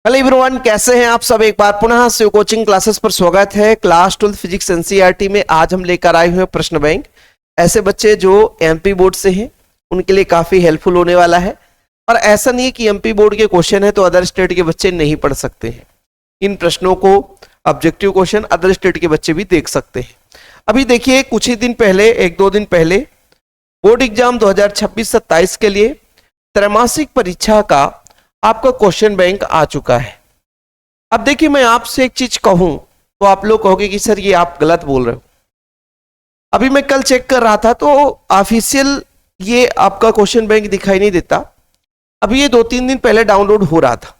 Hello everyone, कैसे हैं आप सब। एक बार पुनः शिव कोचिंग क्लासेस पर स्वागत है। क्लास 12 फिजिक्स एनसीईआरटी में आज हम लेकर आए हुए हैं प्रश्न बैंक। ऐसे बच्चे जो एमपी बोर्ड से हैं उनके लिए काफी हेल्पफुल होने वाला है। और ऐसा नहीं है कि एमपी बोर्ड के क्वेश्चन है तो अदर स्टेट के बच्चे नहीं पढ़ सकते हैं। इन प्रश्नों को ऑब्जेक्टिव क्वेश्चन अदर स्टेट के बच्चे भी देख सकते हैं। अभी देखिए, कुछ ही दिन पहले, एक दो दिन पहले बोर्ड एग्जाम 2026-27 के लिए त्रैमासिक परीक्षा का आपका क्वेश्चन बैंक आ चुका है। अब देखिए, मैं आपसे एक चीज कहूं तो आप लोग कहोगे कि सर ये आप गलत बोल रहे हो। अभी मैं कल चेक कर रहा था तो ऑफिशियल ये आपका क्वेश्चन बैंक दिखाई नहीं देता। अभी ये 2-3 दिन पहले डाउनलोड हो रहा था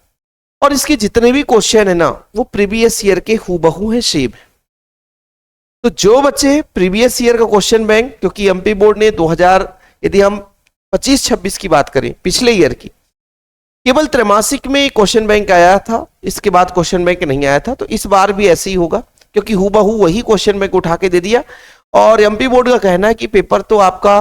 और इसके जितने भी क्वेश्चन है ना वो प्रीवियस ईयर के हूबहू है, सेम है। तो जो बच्चे प्रीवियस ईयर का क्वेश्चन बैंक, क्योंकि एमपी बोर्ड ने 2000, यदि हम 25-26 की बात करें, पिछले ईयर की, केवल त्रैमासिक में क्वेश्चन बैंक आया था, इसके बाद क्वेश्चन बैंक नहीं आया था। तो इस बार भी ऐसे ही होगा, क्योंकि हूबहू वही क्वेश्चन बैंक उठा के दे दिया। और एमपी बोर्ड का कहना है कि पेपर तो आपका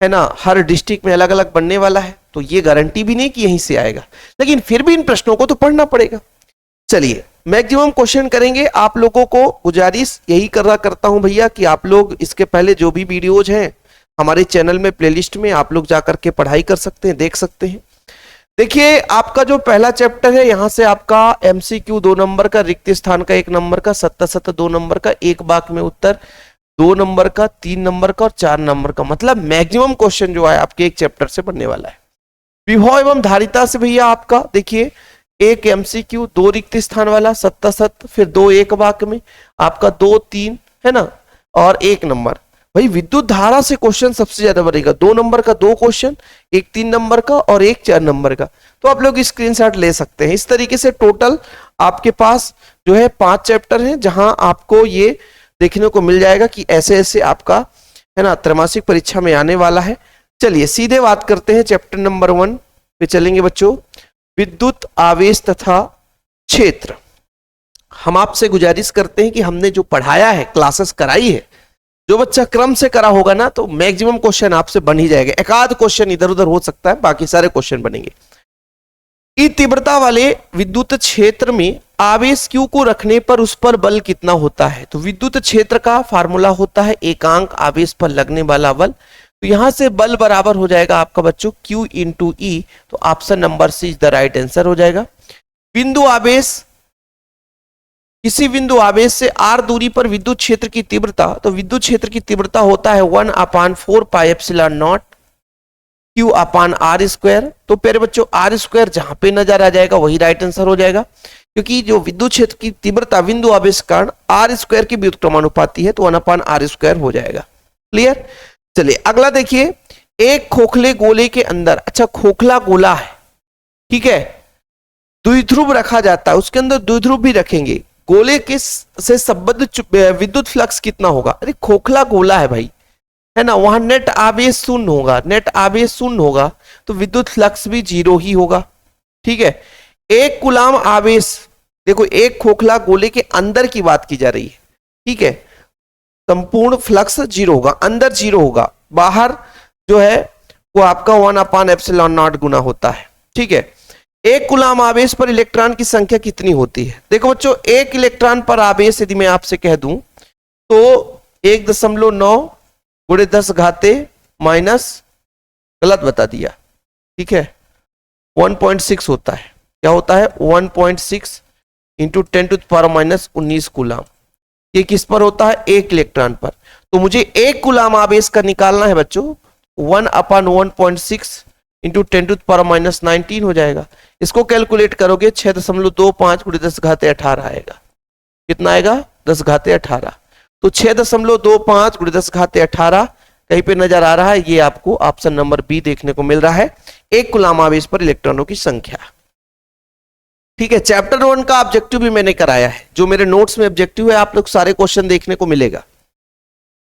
है ना हर डिस्ट्रिक्ट में अलग अलग बनने वाला है, तो ये गारंटी भी नहीं कि यहीं से आएगा, लेकिन फिर भी इन प्रश्नों को तो पढ़ना पड़ेगा। चलिए, मैक्सिमम क्वेश्चन करेंगे। आप लोगों को गुजारिश यही करता हूं भैया कि आप लोग इसके पहले जो भी वीडियोज हैं हमारे चैनल में प्लेलिस्ट में आप लोग जाकर के पढ़ाई कर सकते हैं, देख सकते हैं। देखिए, आपका जो पहला चैप्टर है, यहां से आपका एमसीक्यू 2 नंबर का, रिक्त स्थान का 1 नंबर का, सत्ता 2 नंबर का, एक वाक्य में उत्तर 2 नंबर का, 3 नंबर का और 4 नंबर का, मतलब मैक्सिमम क्वेश्चन जो है आपके एक चैप्टर से बनने वाला है। विभव एवं धारिता से भैया आपका देखिए, एक एमसीक्यू, 2 रिक्त स्थान वाला, सत्ता, फिर 2 एक वाक्य में, आपका 2, 3 है ना, और 1 नंबर। भाई विद्युत धारा से क्वेश्चन सबसे ज्यादा बनेगा। 2 नंबर का 2 क्वेश्चन, एक 3 नंबर का और एक 4 नंबर का। तो आप लोग स्क्रीनशॉट ले सकते हैं। इस तरीके से टोटल आपके पास जो है 5 चैप्टर हैं, जहां आपको ये देखने को मिल जाएगा कि ऐसे ऐसे आपका है ना त्रैमासिक परीक्षा में आने वाला है। चलिए सीधे बात करते हैं, चैप्टर नंबर 1 पे चलेंगे बच्चों। विद्युत आवेश तथा क्षेत्र। हम आपसे गुजारिश करते हैं कि हमने जो पढ़ाया है, क्लासेस कराई है, जो बच्चा क्रम से करा होगा ना तो मैक्सिमम क्वेश्चन आपसे बन ही जाएगा। एक आध क्वेश्चन इधर उधर हो सकता है, बाकी सारे क्वेश्चन बनेंगे। ई तीव्रता वाले विद्युत क्षेत्र में आवेश Q को रखने पर उस पर बल कितना होता है। तो विद्युत क्षेत्र का फार्मूला होता है एकांक आवेश पर लगने वाला बल। तो यहां से बल बराबर हो जाएगा आपका बच्चों Q इंटू E। तो option number C is the right answer हो जाएगा। बिंदु आवेश, किसी बिंदु आवेश से r दूरी पर विद्युत क्षेत्र की तीव्रता, तो विद्युत क्षेत्र की तीव्रता होता है 1/4 pi epsilon not Q upon r square. तो प्यारे बच्चों r स्क्वायर जहां पे नजर आ जाएगा वही राइट आंसर हो जाएगा, क्योंकि जो विद्युत क्षेत्र की तीव्रता बिंदु आवेश कारण r स्क्वायर की व्युत्क्रमानुपाती है, तो 1/r स्क्वायर हो जाएगा। क्लियर। चलिए अगला देखिए, एक खोखले गोले के अंदर, अच्छा खोखला गोला है, ठीक है, द्विध्रुव रखा जाता है, उसके अंदर द्विध्रुव भी रखेंगे। गोले के से संबद्ध विद्युत फ्लक्स कितना होगा। अरे खोखला गोला है भाई, है ना, वहां नेट आवेश शून्य होगा, नेट आवेश शून्य होगा तो विद्युत फ्लक्स भी 0 ही होगा। ठीक है, एक कूलाम आवेश, देखो एक खोखला गोले के अंदर की बात की जा रही है, ठीक है, संपूर्ण फ्लक्स 0 होगा, अंदर 0 होगा, बाहर जो है वो आपका 1/ε0 गुना होता है। ठीक है, एक कूलाम आवेश पर इलेक्ट्रॉन की संख्या कितनी होती है। देखो बच्चों, एक इलेक्ट्रॉन पर आवेश यदि मैं आपसे कह दूं तो 1.9 गुणे 10 घाते माइनस, गलत बता दिया, ठीक है, 1.6 होता है। क्या होता है 1.6 इंटू 10⁻⁻19 कूलाम। ये किस पर होता है, एक इलेक्ट्रॉन पर। तो मुझे एक कूलाम आवेश का निकालना है बच्चों, 1/1.6 इंटू 10⁻⁻19 हो जाएगा। इसको कैलकुलेट करोगे 6.25 गुणे 10 घाते 18 आएगा। कितना आएगा, 10 घाते 18। तो 6.25 गुणे 10 घाते 18 कहीं पे नजर आ रहा है, ये आपको ऑप्शन नंबर बी देखने को मिल रहा है, एक कूलाम आवेश पर इलेक्ट्रॉनों की संख्या। ठीक है, चैप्टर 1 का ऑब्जेक्टिव भी मैंने कराया है, जो मेरे नोट्स में ऑब्जेक्टिव है, आप लोग सारे क्वेश्चन देखने को मिलेगा।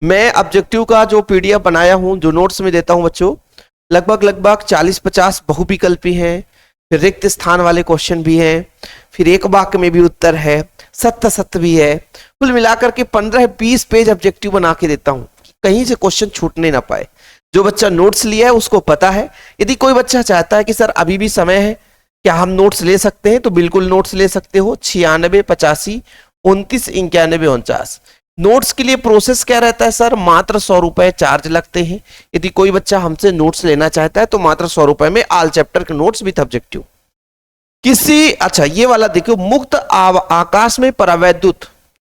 मैं ऑब्जेक्टिव का जो पीडीएफ बनाया हूं, जो नोट्स में देता हूं बच्चों, लगभग 40-50 बहुविकल्पी हैं, फिर रिक्त स्थान वाले क्वेश्चन भी हैं, फिर एक वाक्य में भी उत्तर है, सत्य भी है, कुल मिलाकर के 15-20 पेज ऑब्जेक्टिव बना के देता हूं, कहीं से क्वेश्चन छूटने ना पाए। जो बच्चा नोट्स लिया है उसको पता है। यदि कोई बच्चा चाहता है कि सर अभी भी समय है, क्या हम नोट्स ले सकते हैं? तो बिल्कुल नोट्स ले सकते हो। 96 85 29 91 49। नोट्स के लिए प्रोसेस क्या रहता है सर? मात्र 100 रुपए चार्ज लगते हैं। यदि कोई बच्चा हमसे नोट्स लेना चाहता है तो मात्र 100 रुपए में ऑल चैप्टर के नोट्स विद ऑब्जेक्टिव। किसी, अच्छा ये वाला देखो, मुक्त आकाश में परावैद्युत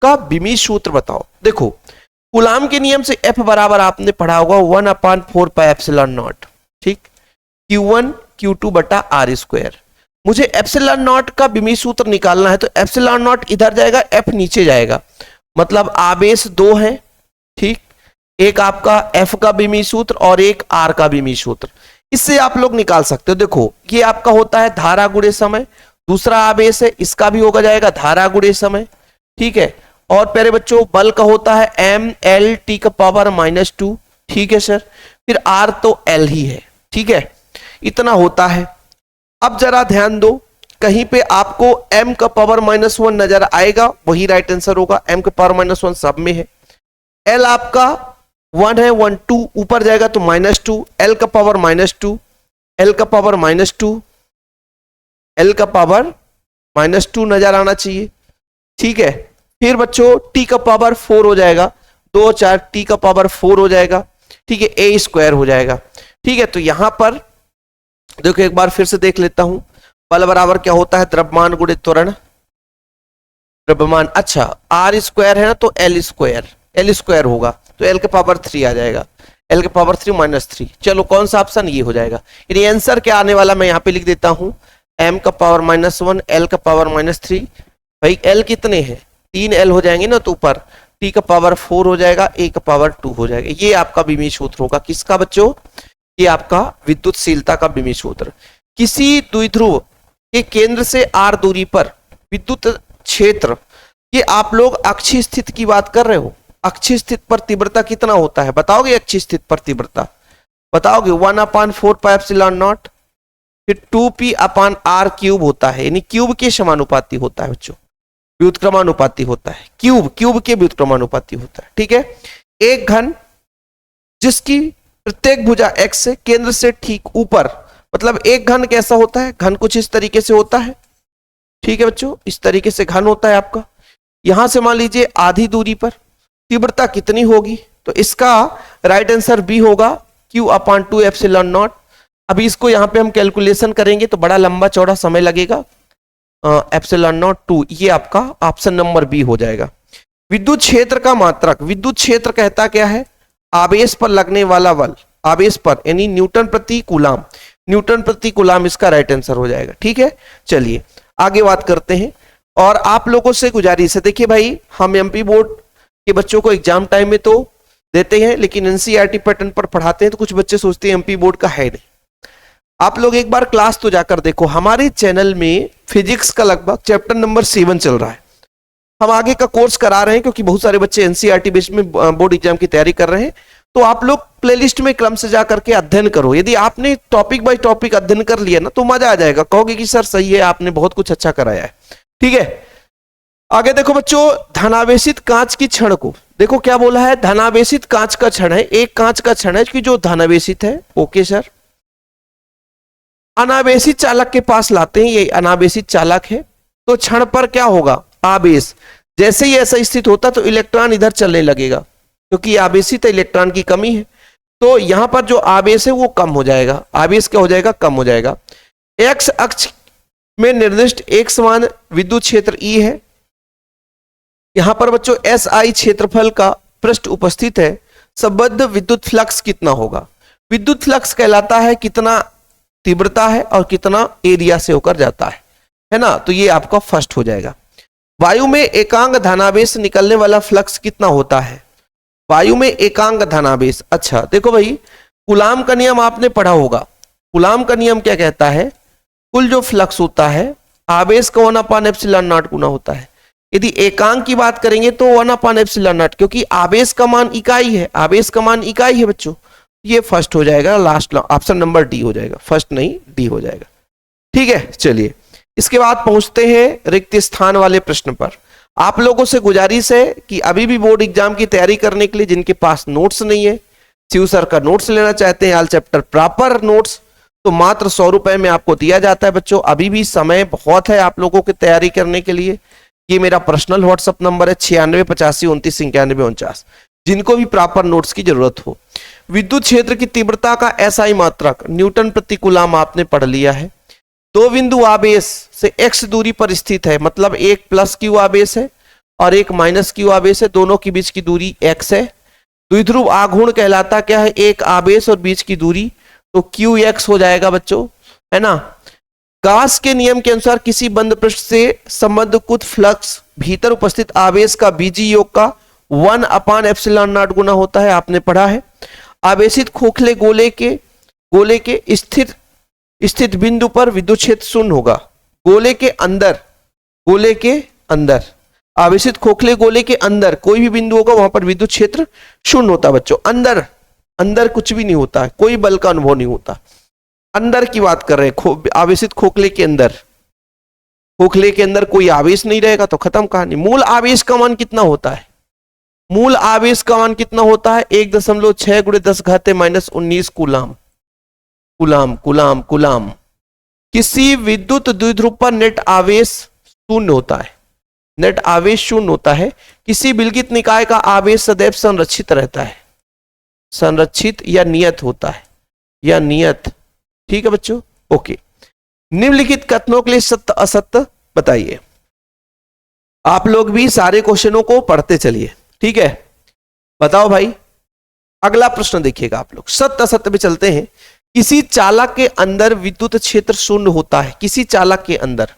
का विमीय सूत्र बताओ। देखो कूलाम के नियम से F बराबर आपने पढ़ा होगा 1/4 पाई एप्सिलॉन नॉट, ठीक, Q1 Q2 बटा R स्क्वायर। मुझे एप्सिलॉन नॉट का विमीय सूत्र निकालना है तो एप्सिलॉन नॉट इधर जाएगा, F नीचे जाएगा, मतलब आवेश 2 है, ठीक, एक आपका F का विमीय सूत्र और एक R का विमीय सूत्र। इससे आप लोग निकाल सकते हो। देखो ये आपका होता है धारा गुणे समय, दूसरा आवेश है, इसका भी होगा जाएगा धारा गुणे समय, ठीक है। और प्यारे बच्चों बल का होता है mLT का पावर -2, ठीक है सर। फिर R तो L ही है, ठीक है, इतना होता है। अब जरा ध्यान दो, कहीं पे आपको m का पावर -1 नजर आएगा, वही राइट आंसर होगा। m का पावर -1 सब में है। L आपका 1 है, 1 2 ऊपर जाएगा तो -2, L का पावर -2, L का पावर -2, L का पावर -2 नजर आना चाहिए, ठीक है। फिर बच्चों T का पावर 4 हो जाएगा, 2 4 T का पावर 4 हो जाएगा, ठीक है, A स्क्वायर हो जाएगा, ठीक है। तो यहां पर देखो एक बार फिर से देख लेता हूं, बल बराबर क्या होता है? द्रव्यमान गुणित त्वरण, द्रव्यमान, अच्छा R स्क्वायर है ना तो L स्क्वायर होगा, तो L के पावर 3 आ जाएगा, L के पावर 3 -3। चलो कौन सा ऑप्शन? ये हो जाएगा। यानी आंसर क्या आने वाला मैं यहाँ पे लिख देता हूं, m का पावर -1, L का पावर -3। भाई L कितने हैं? 3 L हो जाएंगे ना, तो ऊपर T का पावर 4 हो जाएगा, A का पावर 2 हो जाएगा। ये आपका विमीय सूत्र होगा, किसका बच्चों? ये आपका विद्युतशीलता का विमीय सूत्र। किसी द्विध्रुव के केंद्र से r दूरी पर विद्युत क्षेत्र, ये आप लोग अक्षीय स्थिति की बात कर रहे हो, अक्षीय स्थिति पर तीव्रता कितना होता है बताओगे? अक्षीय स्थिति पर तीव्रता बताओगे? 1/4 पाई एप्सिलॉन नॉट, फिर 2p/r³ होता है, यानी क्यूब के समानुपाती होता है बच्चों, व्युत्क्रमानुपाती होता है, क्यूब के व्युत्क्रमानुपाती होता है, ठीक है। एक घन जिसकी प्रत्येक भुजा x से केंद्र से ठीक ऊपर, मतलब एक घन कैसा होता है? घन कुछ इस तरीके से होता है, ठीक है बच्चों, इस तरीके से घन होता है आपका। यहां से मान लीजिए आधी दूरी पर तीव्रता कितनी होगी? तो इसका राइट आंसर बी होगा Q/2 एप्सिलॉन नॉट। अभी इसको यहां पे हम कैलकुलेशन करेंगे तो बड़ा लंबा चौड़ा समय लगेगा। एप्सिलॉन नॉट 2, ये आपका ऑप्शन नंबर बी हो जाएगा। विद्युत क्षेत्र का मात्रक, विद्युत क्षेत्र कहता क्या है? आवेश पर लगने वाला बल, आवेश पर, यानी न्यूटन प्रति कूलाम, न्यूटन प्रति कूलाम इसका राइट आंसर हो जाएगा, ठीक है। चलिए आगे बात करते हैं। और आप लोगों से गुजारिश है, देखिए भाई हम एमपी बोर्ड के बच्चों को एग्जाम टाइम में तो देते हैं, लेकिन एनसीईआरटी पैटर्न पर पढ़ाते हैं, तो कुछ बच्चे सोचते हैं एमपी बोर्ड का है नहीं। आप लोग एक बार क्लास तो जाकर देखो, हमारे चैनल में फिजिक्स का लगभग चैप्टर नंबर 7 चल रहा है। हम आगे का कोर्स करा रहे हैं क्योंकि बहुत सारे बच्चे एनसीईआरटी बेस में बोर्ड एग्जाम की तैयारी कर रहे हैं। तो आप लोग प्लेलिस्ट में क्रम से जाकर के अध्ययन करो। यदि आपने टॉपिक बाय टॉपिक अध्ययन कर लिया ना तो मजा आ जाएगा, कहोगे कि सर सही है, आपने बहुत कुछ अच्छा कराया है, ठीक है। आगे देखो बच्चों, धनावेशित कांच की छड़ को देखो क्या बोला है? धनावेशित कांच का छड़ है, एक कांच का छड़ है कि जो धनावेशित है, ओके सर। अनावेशित चालक के पास लाते हैं, ये अनावेशित चालक है, तो क्षण पर क्या होगा? आवेश। जैसे ही ऐसा स्थित होता तो इलेक्ट्रॉन इधर चलने लगेगा, क्योंकि आवेशित इलेक्ट्रॉन की कमी है, तो यहां पर जो आवेश है वो कम हो जाएगा, आवेश क्या हो जाएगा? कम हो जाएगा। एक्स अक्ष में निर्दिष्ट एक समान विद्युत क्षेत्र E है। यहां पर बच्चों SI क्षेत्रफल का पृष्ठ उपस्थित है, संबद्ध विद्युत फ्लक्स कितना होगा? विद्युत फ्लक्स कहलाता है कितना तीव्रता है और कितना एरिया से होकर जाता है ना। तो ये आपका फर्स्ट हो जाएगा। वायु में एकांक धनावेश निकलने वाला फ्लक्स कितना होता है? वायु में एकांक धनावेश, अच्छा देखो भाई, कूलाम का नियम आपने पढ़ा होगा। कूलाम का नियम क्या कहता है? कुल जो फ्लक्स होता है आवेश का 1/ε0 गुना होता है। यदि एकांक की बात करेंगे तो 1/ε0, क्योंकि आवेश का मान इकाई है, आवेश का मान इकाई है बच्चों। ये फर्स्ट हो जाएगा, लास्ट ऑप्शन नंबर डी हो जाएगा, फर्स्ट नहीं डी हो जाएगा, ठीक है। चलिए इसके बाद पहुंचते हैं रिक्त स्थान वाले प्रश्न पर। आप लोगों से गुजारिश है कि अभी भी बोर्ड एग्जाम की तैयारी करने के लिए जिनके पास नोट्स नहीं है, शिव सर का नोट्स लेना चाहते हैं, ऑल चैप्टर प्रॉपर नोट्स, तो मात्र 100 रुपए में आपको दिया जाता है बच्चों। अभी भी समय बहुत है आप लोगों की तैयारी करने के लिए। ये मेरा पर्सनल व्हाट्सअप नंबर है 9685299149, जिनको भी प्रॉपर नोट्स की जरूरत हो। विद्युत क्षेत्र की तीव्रता का एसआई मात्रक न्यूटन प्रति कूलाम आपने पढ़ लिया है। दो बिंदु आवेश से x दूरी पर स्थित है, मतलब एक प्लस क्यू आवेश है और एक माइनस क्यू आवेश है, दोनों के बीच की दूरी x है। द्विध्रुव आघूर्ण कहलाता क्या है? एक आवेश और बीच की दूरी, तो क्यू एक्स हो जाएगा बच्चों, है ना। गाउस के नियम के अनुसार किसी बंद पृष्ठ से संबंधकृत फ्लक्स भीतर उपस्थित आवेश का बीजी योग का 1/ε0 गुना होता है, आपने पढ़ा है। आवेशित खोखले गोले के स्थित बिंदु पर विद्युत क्षेत्र शून्य होगा। गोले के अंदर आवेशित खोखले गोले के अंदर कोई भी बिंदु होगा वहां पर विद्युत क्षेत्र शून्य होता है बच्चों। अंदर कुछ भी नहीं होता है, कोई बल का अनुभव नहीं होता। अंदर की बात कर रहे हैं, आवेशित खोखले के अंदर कोई आवेश नहीं रहेगा तो खत्म कहानी। मूल आवेश का मान कितना होता है? मूल आवेश का मान कितना होता है? 1.6 × 10⁻⁻19 कूलाम। किसी विद्युत द्विध्रुव पर नेट आवेश शून्य होता है। किसी विलगित निकाय का आवेश सदैव संरक्षित रहता है, संरक्षित या नियत होता है, या नियत। ठीक है बच्चों, ओके। निम्नलिखित कथनों के लिए सत्य असत्य बताइए। आप लोग भी सारे क्वेश्चनों को पढ़ते चलिए, ठीक है। बताओ भाई, अगला प्रश्न देखिएगा आप लोग। सत्य असत्य पे चलते हैं। किसी चालक के अंदर विद्युत क्षेत्र शून्य होता है। किसी चालक के अंदर,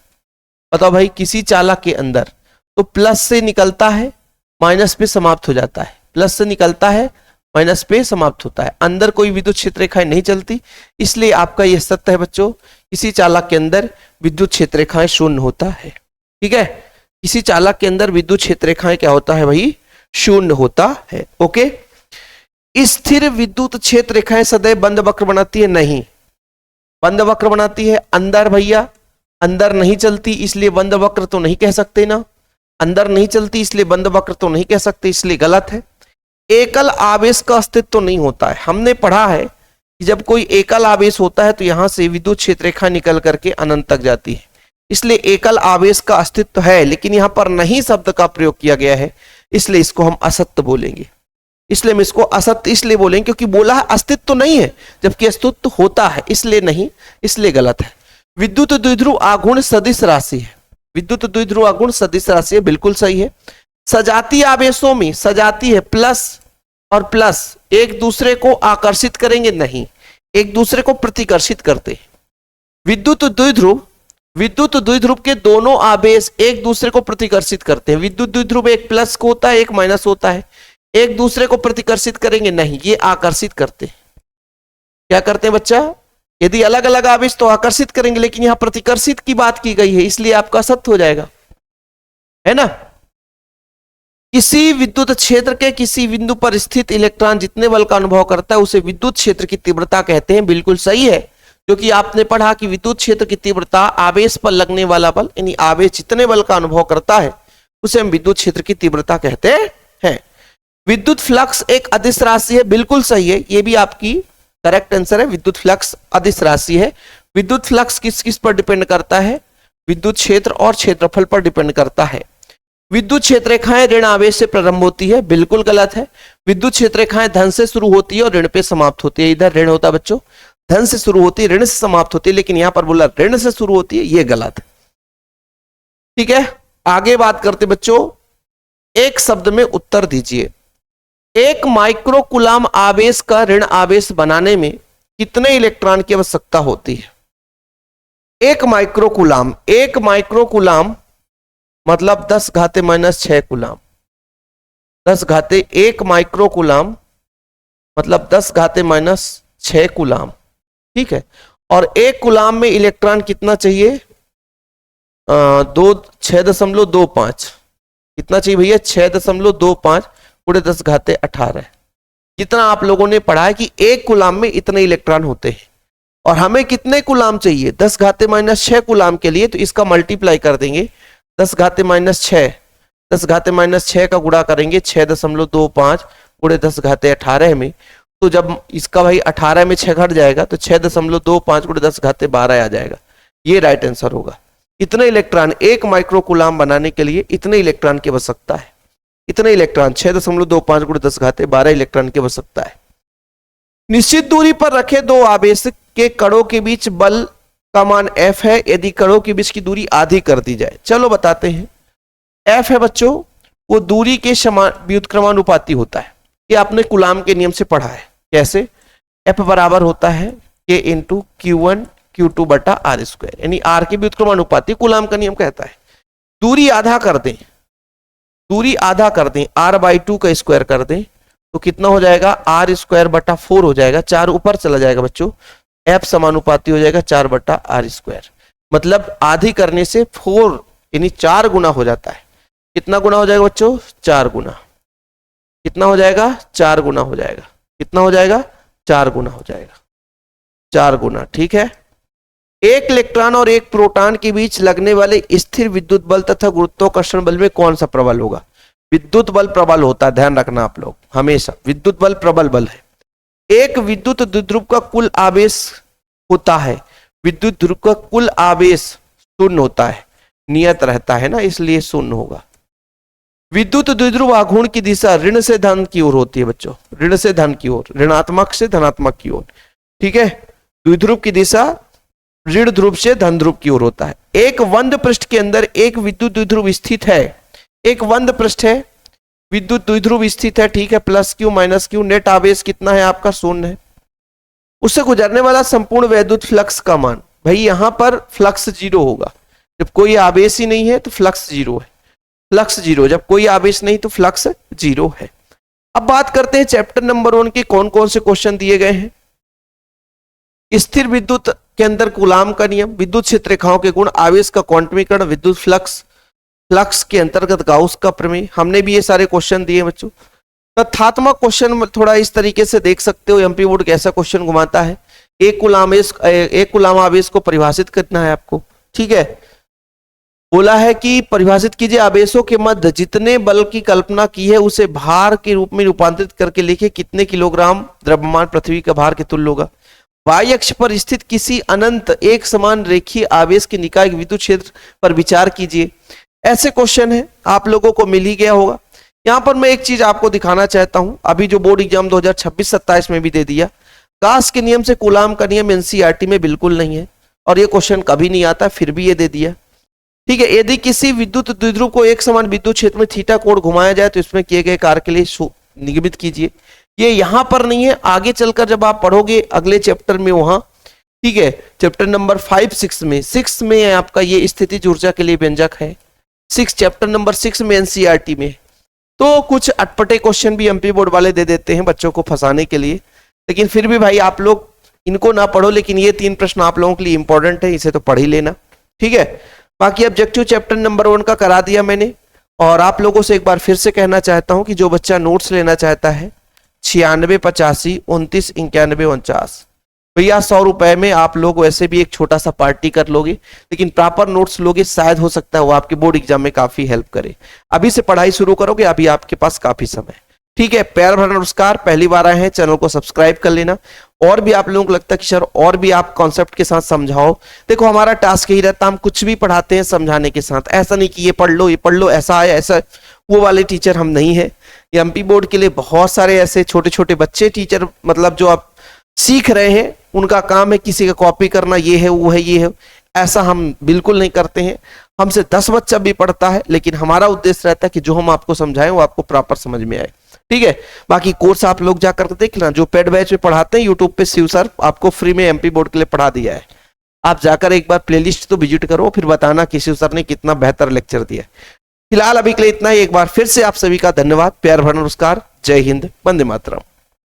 बताओ भाई, किसी चालक के अंदर तो प्लस से निकलता है, माइनस पे समाप्त हो जाता है। प्लस से निकलता है, माइनस पे समाप्त होता है। अंदर कोई विद्युत क्षेत्र रेखाएं नहीं चलती, इसलिए आपका यह सत्य है बच्चों। किसी चालक के अंदर विद्युत क्षेत्र रेखाएं शून्य होता है, ठीक है। किसी चालक के अंदर विद्युत क्षेत्र रेखाएं क्या होता है भाई? शून्य होता है, ओके। स्थिर विद्युत क्षेत्र रेखाएं सदैव बंद वक्र बनाती है? नहीं, बंद वक्र बनाती है। अंदर भैया, अंदर नहीं चलती, इसलिए बंद वक्र तो नहीं कह सकते ना। अंदर नहीं चलती इसलिए बंद वक्र तो नहीं कह सकते, इसलिए गलत है। एकल आवेश का अस्तित्व तो नहीं होता है। हमने पढ़ा है कि जब कोई एकल आवेश होता है तो यहां से विद्युत क्षेत्र रेखा निकल करके अनंत तक जाती है, इसलिए एकल आवेश का अस्तित्व है। लेकिन यहां पर नहीं शब्द का प्रयोग किया गया है, इसलिए इसको हम असत्य बोलेंगे। इसलिए हम इसको असत्य इसलिए बोलेंगे क्योंकि बोला है अस्तित्व तो नहीं है, जबकि अस्तित्व होता है, इसलिए नहीं, इसलिए गलत है। विद्युत द्विध्रुव आघूर्ण सदिश राशि है। विद्युत द्विध्रुव आघूर्ण सदिश राशि है, बिल्कुल सही है। सजातीय आवेशों में सजाती है, प्लस और प्लस एक दूसरे को आकर्षित करेंगे? नहीं, एक दूसरे को प्रतिकर्षित करते हैं। विद्युत द्विध्रुव के दोनों आवेश एक दूसरे को प्रतिकर्षित करते हैं। विद्युत द्विध्रुव एक प्लस को होता है, एक माइनस होता है। एक दूसरे को प्रतिकर्षित करेंगे? नहीं, ये आकर्षित करते हैं। क्या करते हैं बच्चा? यदि अलग अलग आवेश तो आकर्षित करेंगे, लेकिन यहां प्रतिकर्षित की बात की गई है, इसलिए आपका सत्य हो जाएगा, है ना। किसी विद्युत क्षेत्र के किसी बिंदु पर स्थित इलेक्ट्रॉन जितने बल का अनुभव करता है उसे विद्युत क्षेत्र की तीव्रता कहते हैं। बिल्कुल सही है, क्योंकि आपने पढ़ा कि विद्युत क्षेत्र की तीव्रता आवेश पर लगने वाला बल, यानी आवेश जितने बल का अनुभव करता है उसे हम विद्युत क्षेत्र की तीव्रता कहते हैं। विद्युत फ्लक्स एक अदिश राशि है, बिल्कुल सही है, ये भी आपकी करेक्ट आंसर है। विद्युत फ्लक्स अदिश राशि है। विद्युत फ्लक्स किस किस पर डिपेंड करता है? विद्युत क्षेत्र और क्षेत्रफल पर डिपेंड करता है। विद्युत क्षेत्र रेखाएं ऋण आवेश से प्रारंभ होती है, बिल्कुल गलत है। विद्युत क्षेत्र रेखाएं धन से शुरू होती है और ऋण पे समाप्त होती है। इधर ऋण होता है बच्चों, धन से शुरू होती है, ऋण से समाप्त होती है, लेकिन यहां पर बोला ऋण से शुरू होती है, ये गलत है, ठीक है। आगे बात करते बच्चों, एक शब्द में उत्तर दीजिए। एक माइक्रो कूलाम आवेश का ऋण आवेश बनाने में कितने इलेक्ट्रॉन की आवश्यकता होती है? एक माइक्रो कूलाम मतलब 10⁻⁻6 कूलाम। 10⁻⁻, एक माइक्रो कूलाम मतलब 10⁻⁻6 कूलाम, ठीक है। और एक कूलाम में इलेक्ट्रॉन कितना चाहिए? 6.25। कितना चाहिए भैया? 6.25 × 10⁻18। जितना आप लोगों ने पढ़ा है कि एक कूलाम में इतने इलेक्ट्रॉन होते हैं, और हमें कितने कूलाम चाहिए? 10⁻⁻6 कूलाम के लिए तो इसका मल्टीप्लाई कर देंगे। 10⁻⁻6, 10⁻⁻6 का गुणा करेंगे 6.25 × 10⁻18 में, तो जब इसका भाई 18 में 6 घट जाएगा तो 6.25 × 10⁻12 आ जाएगा। ये राइट आंसर होगा। इतने इलेक्ट्रॉन, एक माइक्रोकूलाम बनाने के लिए इतने इलेक्ट्रॉन की आवश्यकता है। इतने इलेक्ट्रॉन 6.25 × 10⁻12 इलेक्ट्रॉन की आवश्यकता है। निश्चित दूरी पर रखे दो आवेश के कणों के बीच बल का मान F है यदि कणों के बीच की दूरी आधी कर दी जाए। चलो बताते हैं। F है बच्चों, वो दूरी के समान व्युत्क्रमानुपाती होता है। ये आपने कूलाम के नियम से पढ़ा है। कैसे? F बराबर होता है K × Q1 Q2 बटा R², यानी R के व्युत्क्रमानुपाती कूलाम का नियम कहता है। दूरी आधा कर दें, दूरी आधा कर दें, R/2 का स्क्वायर कर दें तो कितना हो जाएगा? R² बटा 4 हो जाएगा। 4 ऊपर चला जाएगा बच्चों, F समानुपाती हो जाएगा 4 बटा R²। मतलब आधी करने से 4 यानी 4 गुना हो जाता है। कितना गुना हो जाएगा बच्चों? 4 गुना। कितना हो जाएगा? 4 गुना हो जाएगा। कितना हो जाएगा? 4 गुना हो जाएगा। 4 गुना, ठीक है। एक इलेक्ट्रॉन और एक प्रोटॉन के बीच लगने वाले स्थिर विद्युत बल तथा गुरुत्वाकर्षण बल में कौन सा प्रबल होगा? विद्युत बल प्रबल होता है, ध्यान रखना आप लोग हमेशा। विद्युत बल प्रबल बल है। एक विद्युत द्विध्रुव का कुल आवेश होता है, विद्युत ध्रुव का कुल आवेश शून्य होता है, नियत रहता है ना, इसलिए शून्य होगा। विद्युत द्विध्रुव आघूर्ण की दिशा ऋण से धन की ओर होती है बच्चों, ऋण से धन की ओर, ऋणात्मक से धनात्मक की ओर, ठीक है। द्विध्रुव की दिशा ऋण ध्रुव से धन ध्रुव की ओर होता है। एक बंद पृष्ठ के अंदर एक विद्युत द्विध्रुव स्थित है, एक बंद पृष्ठ है, विद्युत द्विध्रुव स्थित है, ठीक है। +Q -Q, नेट आवेश कितना है आपका? शून्य है। उससे गुजरने वाला संपूर्ण वैद्युत फ्लक्स का मान, भाई यहां पर फ्लक्स 0 होगा। जब कोई आवेश ही नहीं है तो फ्लक्स 0 है, फ्लक्स 0। जब कोई आवेश नहीं तो फ्लक्स 0 है। अब बात करते हैं चैप्टर नंबर 1 के कौन कौन से क्वेश्चन दिए गए हैं। स्थिर विद्युत के अंदर कूलाम का नियम, विद्युत क्षेत्र रेखाओं के गुण, आवेश का क्वांटमीकरण, विद्युत फ्लक्स, फ्लक्स के अंतर्गत गाउस का प्रमेय, हमने भी ये सारे क्वेश्चन दिए बच्चों। तथ्यात्मक क्वेश्चन थोड़ा इस तरीके से देख सकते हो, एमपी बोर्ड कैसा क्वेश्चन घुमाता है। एक कूलाम आवेश को परिभाषित करना है आपको, ठीक है। बोला है कि परिभाषित कीजिए आवेशों के मध्य जितने बल की कल्पना की है उसे भार के रूप में रूपांतरित करके लिखे कितने किलोग्राम द्रव्यमान पृथ्वी का भार के तुल्य होगा। वाई अक्ष पर स्थित किसी अनंत एक समान रेखीय आवेश के निकाय विद्युत क्षेत्र पर विचार कीजिए। ऐसे क्वेश्चन है, आप लोगों को मिल ही गया होगा। यहां पर मैं एक चीज आपको दिखाना चाहता हूं, अभी जो बोर्ड एग्जाम 2026-27 में भी दे दिया, गास के नियम से कूलाम का नियम एनसीईआरटी में बिल्कुल नहीं है और ये क्वेश्चन कभी नहीं आता, फिर भी ये दे दिया, ठीक है। यदि किसी विद्युत द्विध्रुव को एक समान विद्युत क्षेत्र में थीटा कोण घुमाया जाए तो इसमें किए गए कार्य के लिए निगमित कीजिए। ये यहां पर नहीं है, आगे चलकर जब आप पढ़ोगे अगले चैप्टर में वहां, ठीक है। चैप्टर नंबर 5, 6 में, 6 में है आपका ये स्थितिज ऊर्जा के लिए व्यंजक है। 6 चैप्टर नंबर 6 में एनसीईआरटी में। तो कुछ अटपटे क्वेश्चन भी एमपी बोर्ड वाले दे देते हैं बच्चों को फंसाने के लिए, लेकिन फिर भी भाई आप लोग इनको ना पढ़ो, लेकिन ये 3 प्रश्न आप लोगों के लिए इंपॉर्टेंट है, इसे तो पढ़ ही लेना, ठीक है। बाकी ऑब्जेक्टिव चैप्टर नंबर 1 का करा दिया मैंने, और आप लोगों से एक बार फिर से कहना चाहता हूं कि जो बच्चा नोट्स लेना चाहता है 96 85 29 91 49, भैया 100 रुपए में आप लोग वैसे भी एक छोटा सा पार्टी कर लोगे, लेकिन प्रॉपर नोट्स लोगे, शायद हो सकता है वो आपके बोर्ड एग्जाम में काफी हेल्प करे। अभी से पढ़ाई शुरू करोगे, अभी आपके पास काफी समय, ठीक है। प्यार भरा नमस्कार, पहली बार आए हैं चैनल को सब्सक्राइब कर लेना। और भी आप लोगों को लगता है कि सर और भी आप कॉन्सेप्ट के साथ समझाओ, देखो हमारा टास्क यही रहता है, हम कुछ भी पढ़ाते हैं समझाने के साथ, ऐसा नहीं कि ये पढ़ लो ऐसा है ऐसा, वो वाले टीचर हम नहीं है। एमपी बोर्ड के लिए बहुत सारे ऐसे छोटे छोटे बच्चे टीचर, मतलब जो आप सीख रहे हैं, उनका काम है किसी का कॉपी करना, ये है वो है ये है, ऐसा हम बिल्कुल नहीं करते हैं। हमसे 10 बच्चा भी पढ़ता है, लेकिन हमारा उद्देश्य रहता है कि जो हम आपको समझाएं वो आपको प्रॉपर समझ में आए, ठीक है। बाकी कोर्स आप लोग जाकर देखना, जो पेड बैच में पढ़ाते हैं यूट्यूब पे, शिव सर आपको फ्री में एमपी बोर्ड के लिए पढ़ा दिया है। आप जाकर एक बार प्लेलिस्ट तो विजिट करो, फिर बताना कि शिव सर ने कितना बेहतर लेक्चर दिया। फिलहाल अभी के लिए इतना ही, एक बार फिर से आप सभी का धन्यवाद, प्यार भरा नमस्कार, जय हिंद, वंदे मातरम।